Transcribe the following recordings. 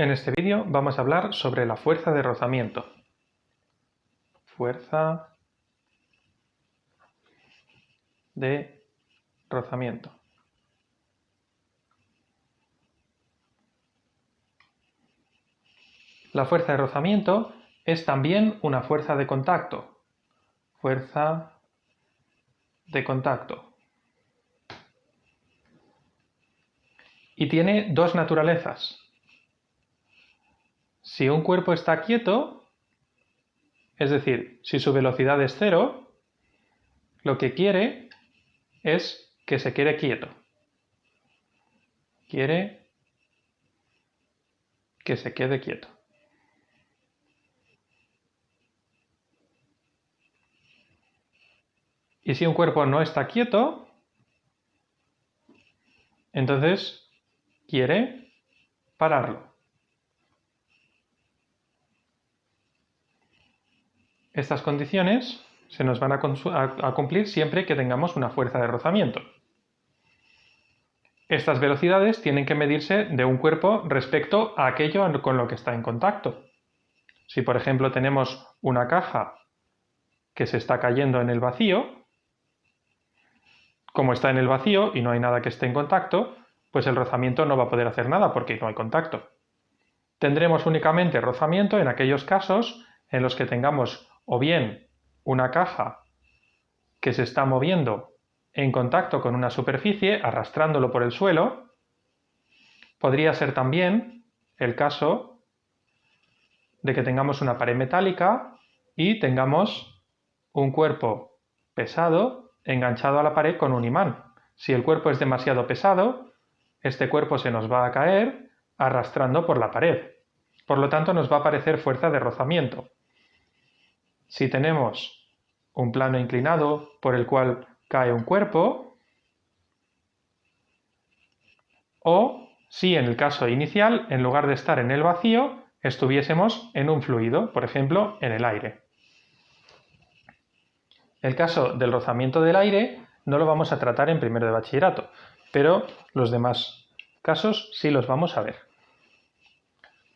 En este vídeo vamos a hablar sobre la fuerza de rozamiento. Fuerza de rozamiento. La fuerza de rozamiento es también una fuerza de contacto. Fuerza de contacto. Y tiene dos naturalezas. Si un cuerpo está quieto, es decir, si su velocidad es cero, lo que quiere es que se quede quieto. Quiere que se quede quieto. Y si un cuerpo no está quieto, entonces quiere pararlo. Estas condiciones se nos van a cumplir siempre que tengamos una fuerza de rozamiento. Estas velocidades tienen que medirse de un cuerpo respecto a aquello con lo que está en contacto. Si por ejemplo tenemos una caja que se está cayendo en el vacío, como está en el vacío y no hay nada que esté en contacto, pues el rozamiento no va a poder hacer nada porque no hay contacto. Tendremos únicamente rozamiento en aquellos casos en los que tengamos o bien una caja que se está moviendo en contacto con una superficie, arrastrándolo por el suelo. Podría ser también el caso de que tengamos una pared metálica y tengamos un cuerpo pesado enganchado a la pared con un imán. Si el cuerpo es demasiado pesado, este cuerpo se nos va a caer arrastrando por la pared. Por lo tanto, nos va a aparecer fuerza de rozamiento. Si tenemos un plano inclinado por el cual cae un cuerpo, o si en el caso inicial, en lugar de estar en el vacío, estuviésemos en un fluido, por ejemplo, en el aire. El caso del rozamiento del aire no lo vamos a tratar en primero de bachillerato, pero los demás casos sí los vamos a ver.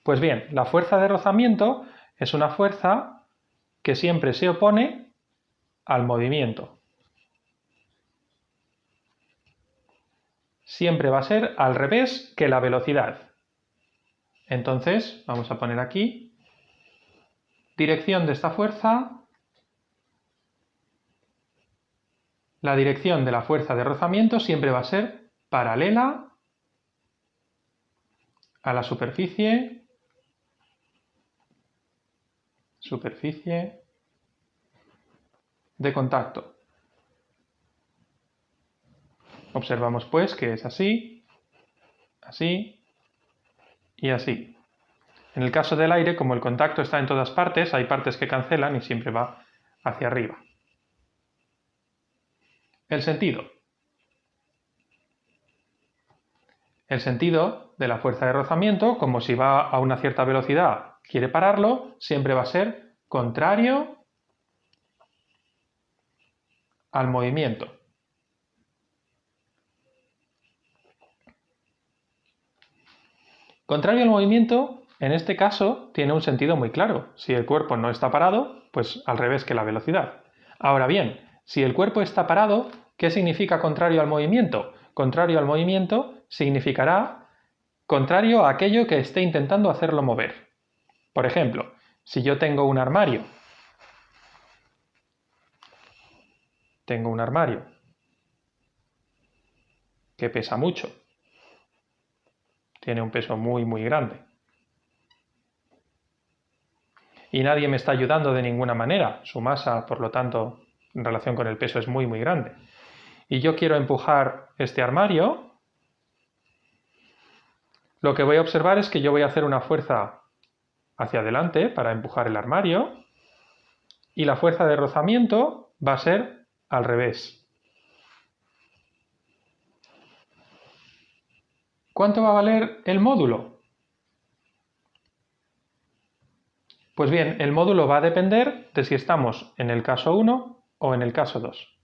Pues bien, la fuerza de rozamiento es una fuerza que siempre se opone al movimiento. Siempre va a ser al revés que la velocidad. Entonces, vamos a poner aquí, dirección de esta fuerza. La dirección de la fuerza de rozamiento siempre va a ser paralela a la superficie de contacto. Observamos pues que es así, así y así. En el caso del aire, como el contacto está en todas partes, hay partes que cancelan y siempre va hacia arriba. El sentido. El sentido de la fuerza de rozamiento, como si va a una cierta velocidad, quiere pararlo, siempre va a ser contrario al movimiento. Contrario al movimiento, en este caso, tiene un sentido muy claro. Si el cuerpo no está parado, pues al revés que la velocidad. Ahora bien, si el cuerpo está parado, ¿qué significa contrario al movimiento? Contrario al movimiento significará contrario a aquello que esté intentando hacerlo mover. Por ejemplo, si yo tengo un armario que pesa mucho, tiene un peso muy grande, y nadie me está ayudando de ninguna manera, su masa, por lo tanto, en relación con el peso es muy grande, y yo quiero empujar este armario, lo que voy a observar es que yo voy a hacer una fuerza hacia adelante para empujar el armario, y la fuerza de rozamiento va a ser al revés. ¿Cuánto va a valer el módulo? Pues bien, el módulo va a depender de si estamos en el caso 1 o en el caso 2.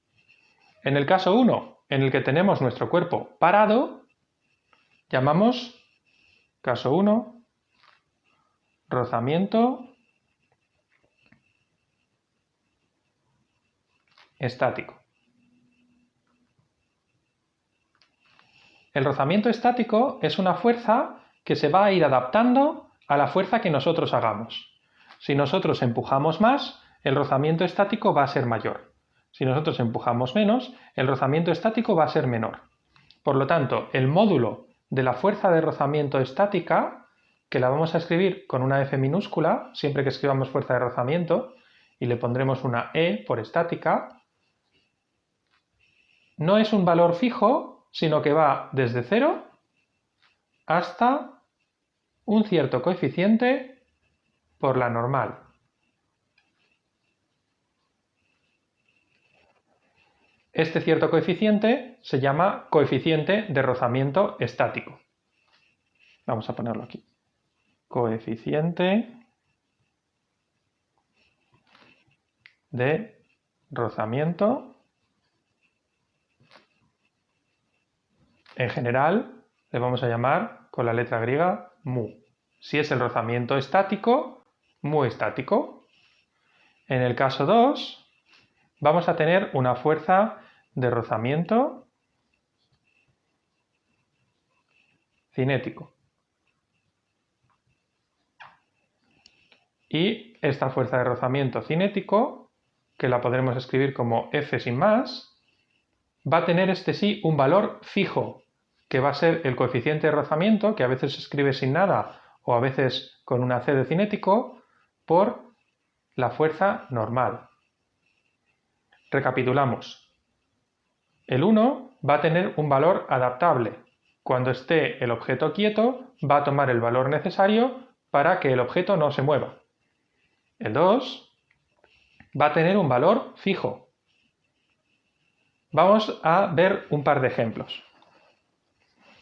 En el caso 1, en el que tenemos nuestro cuerpo parado, llamamos caso 1 rozamiento estático. El rozamiento estático es una fuerza que se va a ir adaptando a la fuerza que nosotros hagamos. Si nosotros empujamos más, el rozamiento estático va a ser mayor. Si nosotros empujamos menos, el rozamiento estático va a ser menor. Por lo tanto, el módulo de la fuerza de rozamiento estática, que la vamos a escribir con una F minúscula, siempre que escribamos fuerza de rozamiento, y le pondremos una E por estática, no es un valor fijo, sino que va desde 0 hasta un cierto coeficiente por la normal. Este cierto coeficiente se llama coeficiente de rozamiento estático. Vamos a ponerlo aquí. Coeficiente de rozamiento. En general, le vamos a llamar con la letra griega mu. Si es el rozamiento estático, mu estático. En el caso 2, vamos a tener una fuerza de rozamiento cinético. Y esta fuerza de rozamiento cinético, que la podremos escribir como F sin más, va a tener este sí un valor fijo, que va a ser el coeficiente de rozamiento, que a veces se escribe sin nada o a veces con una C de cinético, por la fuerza normal. Recapitulamos. El 1 va a tener un valor adaptable. Cuando esté el objeto quieto, va a tomar el valor necesario para que el objeto no se mueva. El 2 va a tener un valor fijo. Vamos a ver un par de ejemplos.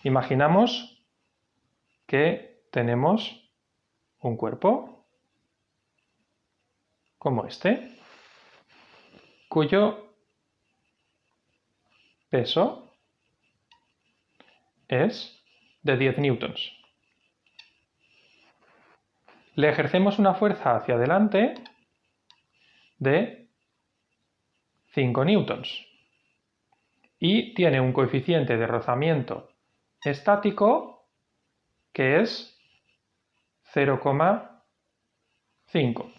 Imaginamos que tenemos un cuerpo como este, cuyo peso es de 10 newtons. Le ejercemos una fuerza hacia adelante de 5 newtons y tiene un coeficiente de rozamiento estático que es 0,5.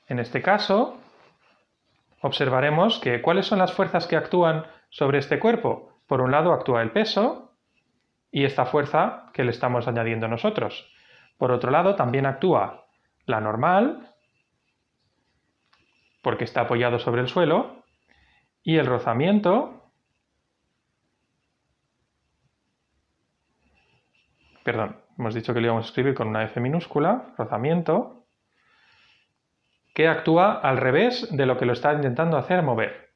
En este caso, observaremos que ¿cuáles son las fuerzas que actúan sobre este cuerpo? Por un lado actúa el peso y esta fuerza que le estamos añadiendo nosotros. Por otro lado también actúa la normal, porque está apoyado sobre el suelo, y el rozamiento, hemos dicho que lo íbamos a escribir con una F minúscula, rozamiento, que actúa al revés de lo que lo está intentando hacer mover.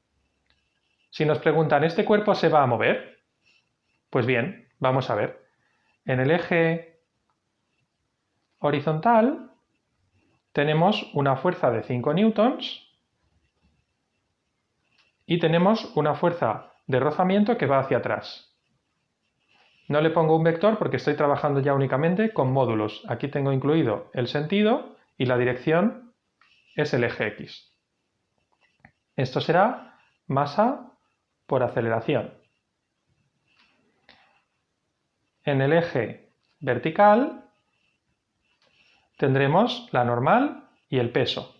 Si nos preguntan, ¿este cuerpo se va a mover? Pues bien, vamos a ver. En el eje horizontal tenemos una fuerza de 5 newtons y tenemos una fuerza de rozamiento que va hacia atrás. No le pongo un vector porque estoy trabajando ya únicamente con módulos. Aquí tengo incluido el sentido y la dirección es el eje X. Esto será masa por aceleración. En el eje vertical tendremos la normal y el peso.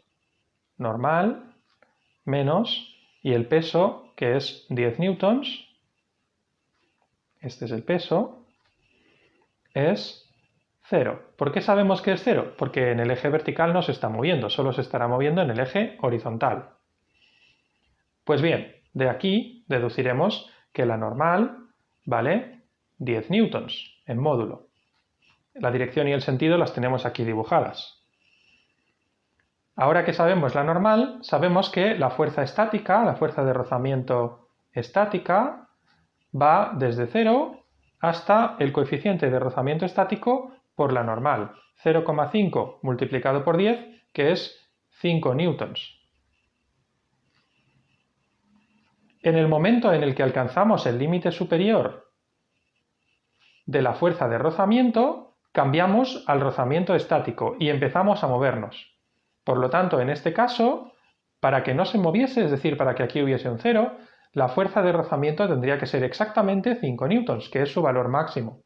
Normal menos y el peso, que es 10 newtons, este es el peso, es 0. ¿Por qué sabemos que es 0? Porque en el eje vertical no se está moviendo, solo se estará moviendo en el eje horizontal. Pues bien, de aquí deduciremos que la normal vale 10 newtons en módulo. La dirección y el sentido las tenemos aquí dibujadas. Ahora que sabemos la normal, sabemos que la fuerza estática, la fuerza de rozamiento estática, va desde 0 hasta el coeficiente de rozamiento estático por la normal, 0,5 multiplicado por 10, que es 5 newtons. En el momento en el que alcanzamos el límite superior de la fuerza de rozamiento, cambiamos al rozamiento estático y empezamos a movernos. Por lo tanto, en este caso, para que no se moviese, es decir, para que aquí hubiese un 0, la fuerza de rozamiento tendría que ser exactamente 5 newtons, que es su valor máximo.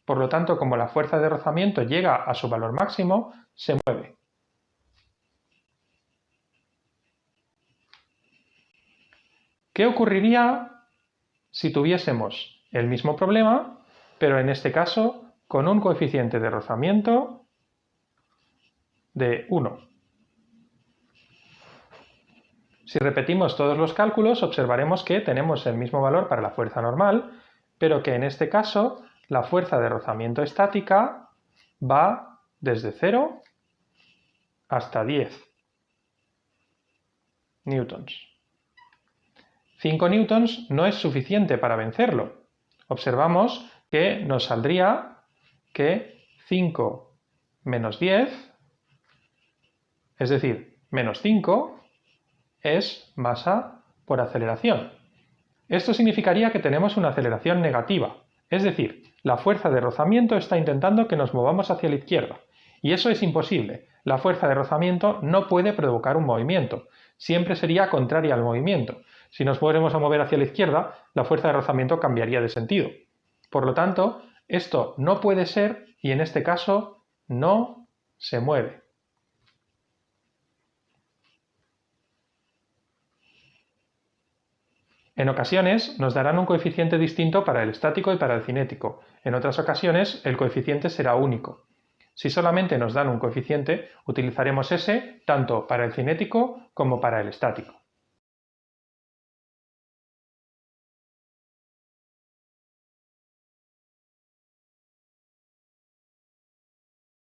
Por lo tanto, como la fuerza de rozamiento llega a su valor máximo, se mueve. ¿Qué ocurriría si tuviésemos el mismo problema, pero en este caso con un coeficiente de rozamiento de 1? Si repetimos todos los cálculos, observaremos que tenemos el mismo valor para la fuerza normal, pero que en este caso la fuerza de rozamiento estática va desde 0 hasta 10 newtons. 5 newtons no es suficiente para vencerlo. Observamos que nos saldría que 5 menos 10, es decir, menos 5, es masa por aceleración. Esto significaría que tenemos una aceleración negativa, es decir, la fuerza de rozamiento está intentando que nos movamos hacia la izquierda, y eso es imposible. La fuerza de rozamiento no puede provocar un movimiento, siempre sería contraria al movimiento. Si nos fuéramos a mover hacia la izquierda, la fuerza de rozamiento cambiaría de sentido. Por lo tanto, esto no puede ser y en este caso no se mueve. En ocasiones nos darán un coeficiente distinto para el estático y para el cinético. En otras ocasiones el coeficiente será único. Si solamente nos dan un coeficiente, utilizaremos ese tanto para el cinético como para el estático.